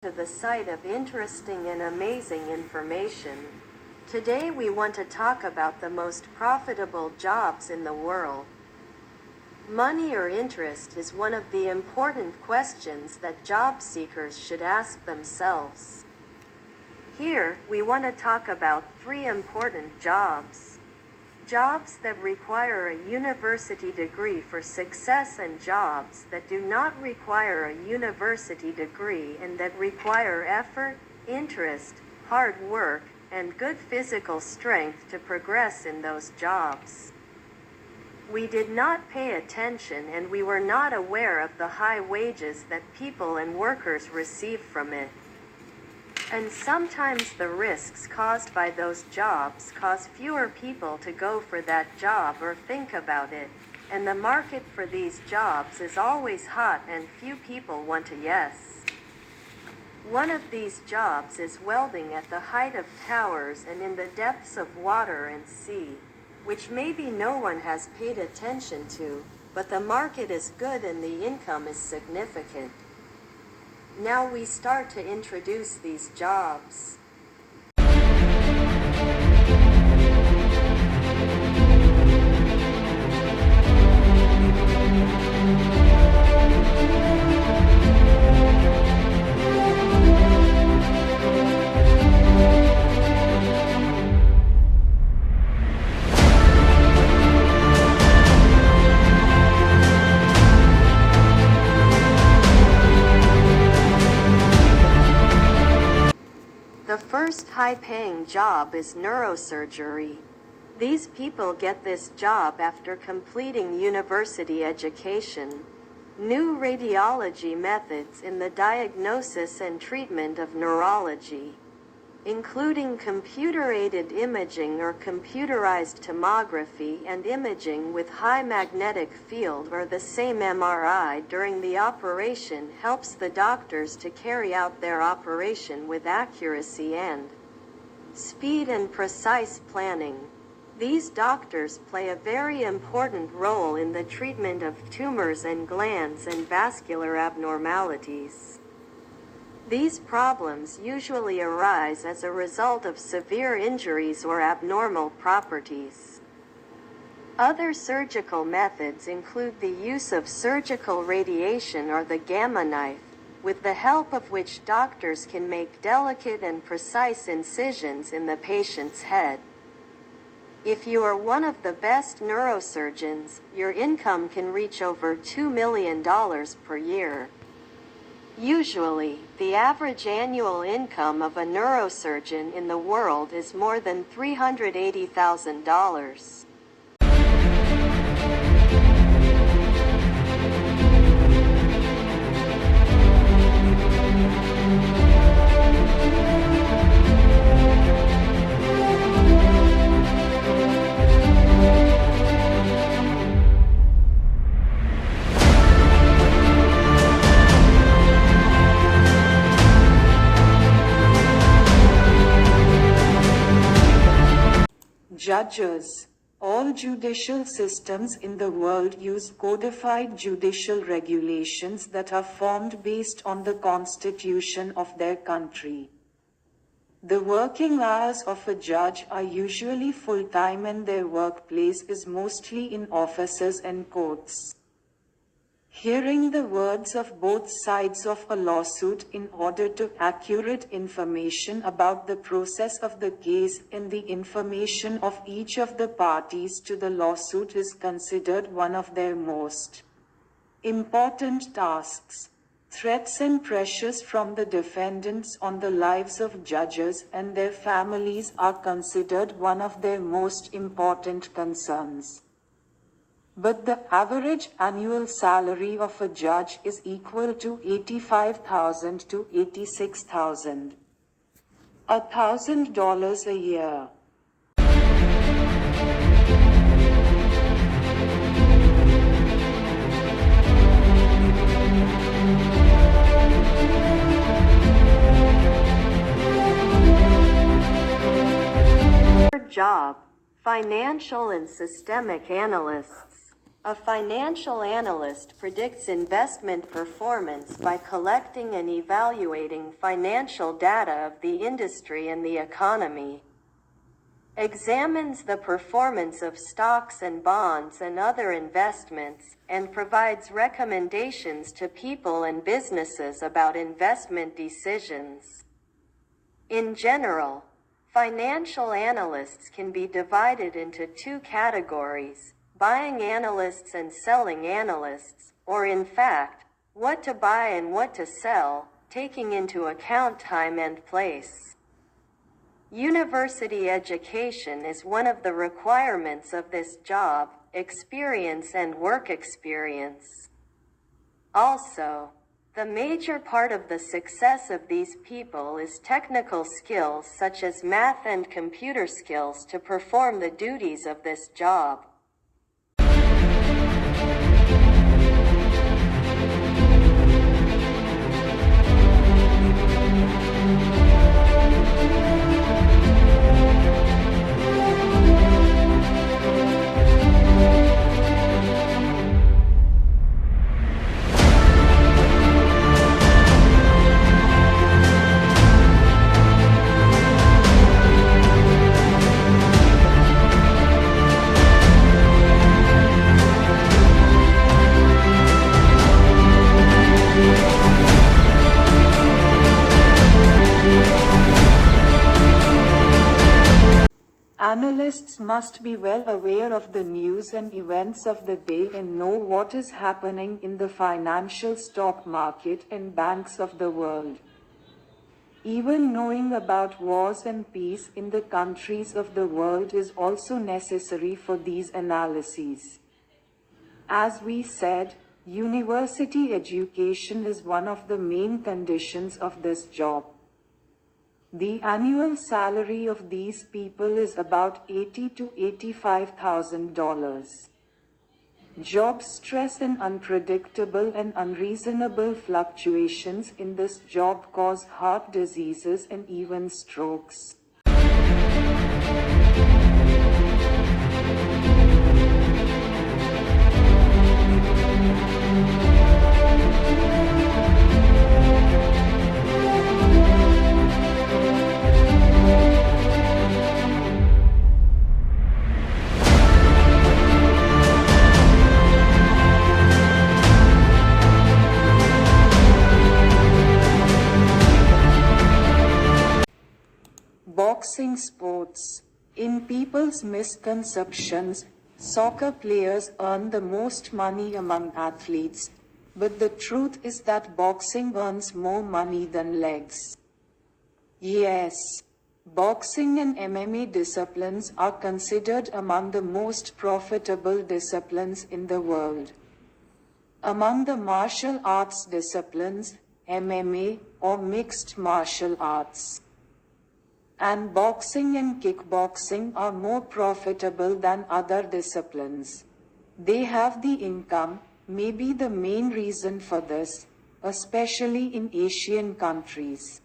to the site of interesting and amazing information. Today we want to talk about the most profitable jobs in the world. Money or interest is one of the important questions that job seekers should ask themselves. Here, we want to talk about 3 important jobs. Jobs that require a university degree for success, and jobs that do not require a university degree and that require effort, interest, hard work, and good physical strength to progress in those jobs. We did not pay attention and we were not aware of the high wages that people and workers receive from it. And sometimes the risks caused by those jobs cause fewer people to go for that job or think about it, and the market for these jobs is always hot and few people want to yes. One of these jobs is welding at the height of towers and in the depths of water and sea, which maybe no one has paid attention to, but the market is good and the income is significant. Now we start to introduce these jobs. The first high-paying job is neurosurgery. These people get this job after completing university education. New radiology methods in the diagnosis and treatment of neurology, including computer-aided imaging or computerized tomography and imaging with high magnetic field or the same MRI during the operation, helps the doctors to carry out their operation with accuracy and speed and precise planning. These doctors play a very important role in the treatment of tumors and glands and vascular abnormalities. These problems usually arise as a result of severe injuries or abnormal properties. Other surgical methods include the use of surgical radiation or the gamma knife, with the help of which doctors can make delicate and precise incisions in the patient's head. If you are one of the best neurosurgeons, your income can reach over $2 million per year. Usually, the average annual income of a neurosurgeon in the world is more than $380,000. Judges. All judicial systems in the world use codified judicial regulations that are formed based on the constitution of their country. The working hours of a judge are usually full-time and their workplace is mostly in offices and courts. Hearing the words of both sides of a lawsuit in order to accurate information about the process of the case and the information of each of the parties to the lawsuit is considered one of their most important tasks. Threats and pressures from the defendants on the lives of judges and their families are considered one of their most important concerns. But the average annual salary of a judge is equal to $85,000 to $86,000. $1,000 a year. Third job, financial and systemic analysts. A financial analyst predicts investment performance by collecting and evaluating financial data of the industry and the economy. Examines the performance of stocks and bonds and other investments, and provides recommendations to people and businesses about investment decisions. In general, financial analysts can be divided into two categories: buying analysts and selling analysts, or in fact, what to buy and what to sell, taking into account time and place. University education is one of the requirements of this job, experience and work experience. Also, the major part of the success of these people is technical skills such as math and computer skills to perform the duties of this job. Analysts must be well aware of the news and events of the day and know what is happening in the financial stock market and banks of the world. Even knowing about wars and peace in the countries of the world is also necessary for these analyses. As we said, university education is one of the main conditions of this job. The annual salary of these people is about $80,000 to $85,000. Job stress and unpredictable and unreasonable fluctuations in this job cause heart diseases and even strokes. Boxing sports. In people's misconceptions, soccer players earn the most money among athletes, but the truth is that boxing earns more money than legs. Yes, boxing and MMA disciplines are considered among the most profitable disciplines in the world. Among the martial arts disciplines, MMA or mixed martial arts, and boxing and kickboxing are more profitable than other disciplines. They have the income, maybe the main reason for this, especially in Asian countries,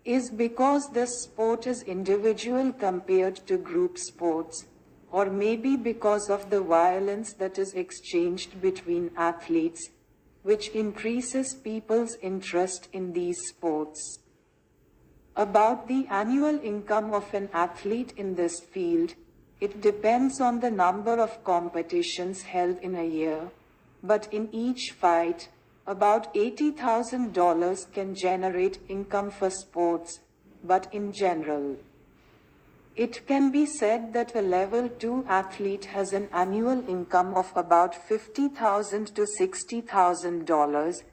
is because this sport is individual compared to group sports, or maybe because of the violence that is exchanged between athletes, which increases people's interest in these sports. About the annual income of an athlete in this field, it depends on the number of competitions held in a year, but in each fight, about $80,000 can generate income for sports, but in general, it can be said that a level 2 athlete has an annual income of about $50,000 to $60,000,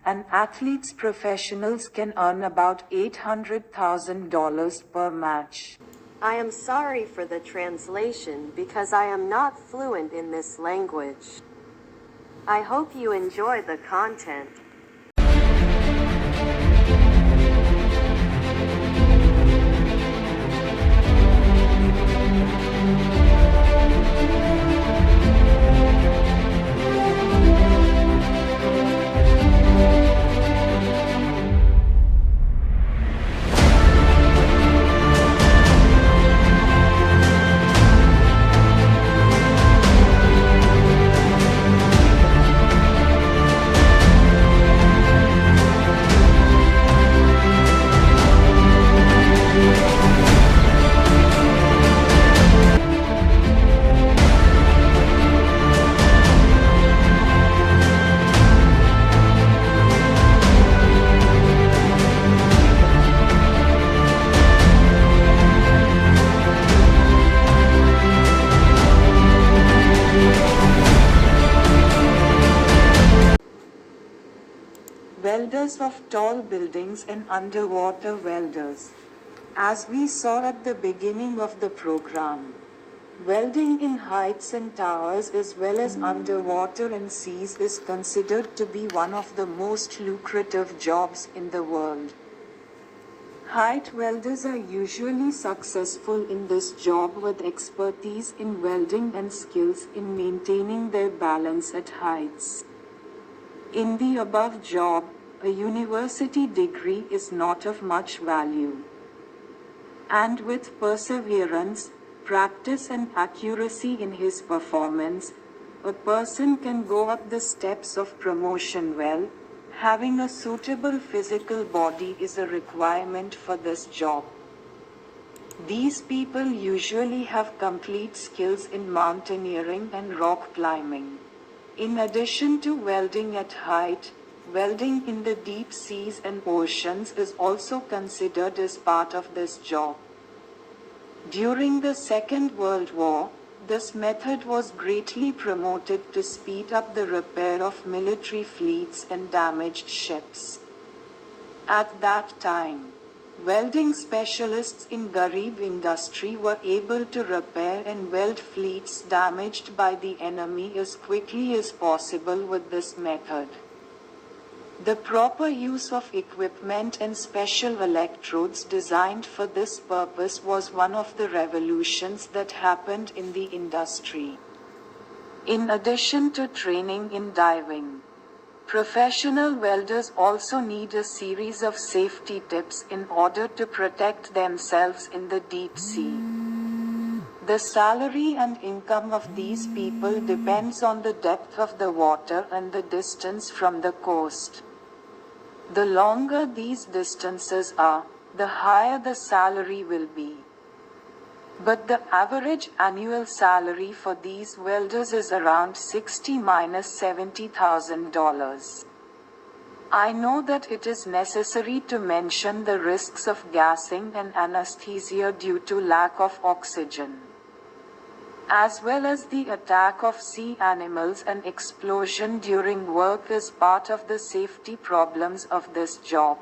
and athletes professionals can earn about $800,000 per match. I am sorry for the translation because I am not fluent in this language. I hope you enjoy the content. welders of tall buildings and underwater welders. As we saw at the beginning of the program, welding in heights and towers as well as underwater and seas is considered to be one of the most lucrative jobs in the world. Height welders are usually successful in this job with expertise in welding and skills in maintaining their balance at heights. In the above job, a university degree is not of much value. And with perseverance, practice and accuracy in his performance, a person can go up the steps of promotion well. Having a suitable physical body is a requirement for this job. These people usually have complete skills in mountaineering and rock climbing. In addition to welding at height, welding in the deep seas and oceans is also considered as part of this job. During the Second World War, this method was greatly promoted to speed up the repair of military fleets and damaged ships. At that time, welding specialists in Garib industry were able to repair and weld fleets damaged by the enemy as quickly as possible with this method. The proper use of equipment and special electrodes designed for this purpose was one of the revolutions that happened in the industry. In addition to training in diving, professional welders also need a series of safety tips in order to protect themselves in the deep sea. The salary and income of these people depends on the depth of the water and the distance from the coast. The longer these distances are, the higher the salary will be. But the average annual salary for these welders is around $60–70,000. I know that it is necessary to mention the risks of gassing and anesthesia due to lack of oxygen, as well as the attack of sea animals and explosion during work as part of the safety problems of this job.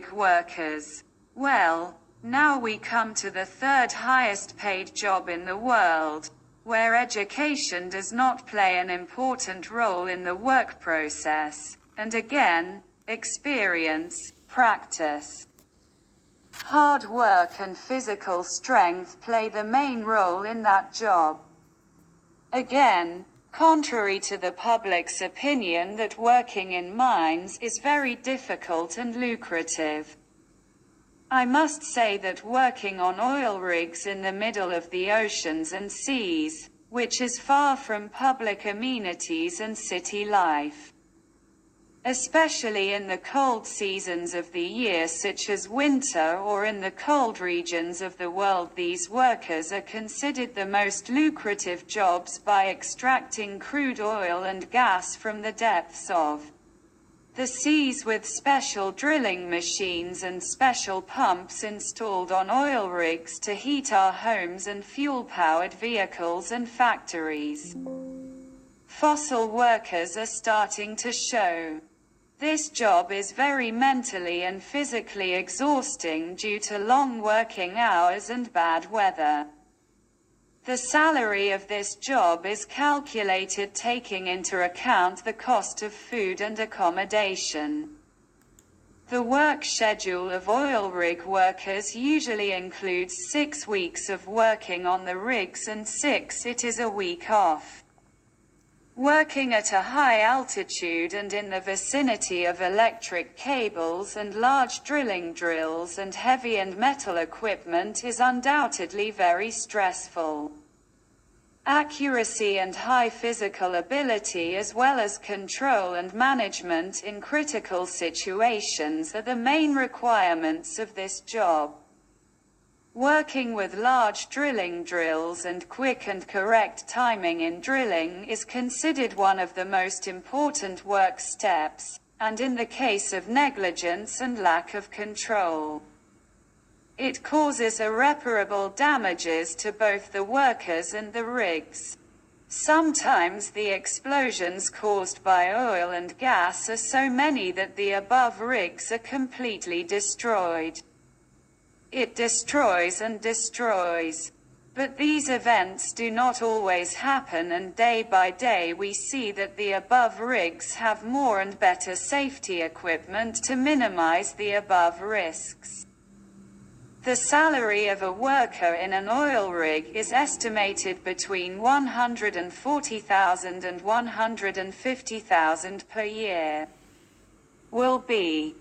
rig workers. Well, now we come to the third highest paid job in the world, where education does not play an important role in the work process, and again, experience, practice. Hard work and physical strength play the main role in that job. Again, contrary to the public's opinion that working in mines is very difficult and lucrative. I must say that working on oil rigs in the middle of the oceans and seas, which is far from public amenities and city life, especially in the cold seasons of the year such as winter or in the cold regions of the world, these workers are considered the most lucrative jobs by extracting crude oil and gas from the depths of the seas with special drilling machines and special pumps installed on oil rigs to heat our homes and fuel-powered vehicles and factories. Fossil workers are starting to show. This job is very mentally and physically exhausting due to long working hours and bad weather. The salary of this job is calculated taking into account the cost of food and accommodation. The work schedule of oil rig workers usually includes 6 weeks of working on the rigs and 6 it is a week off. Working at a high altitude and in the vicinity of electric cables and large drilling drills and heavy and metal equipment is undoubtedly very stressful. Accuracy and high physical ability as well as control and management in critical situations are the main requirements of this job. Working with large drilling drills and quick and correct timing in drilling is considered one of the most important work steps, and in the case of negligence and lack of control, it causes irreparable damages to both the workers and the rigs. Sometimes the explosions caused by oil and gas are so many that the above rigs are completely destroyed. It destroys and destroys. But these events do not always happen, and day by day we see that the above rigs have more and better safety equipment to minimize the above risks. The salary of a worker in an oil rig is estimated between $140,000 and $150,000 per year. Will be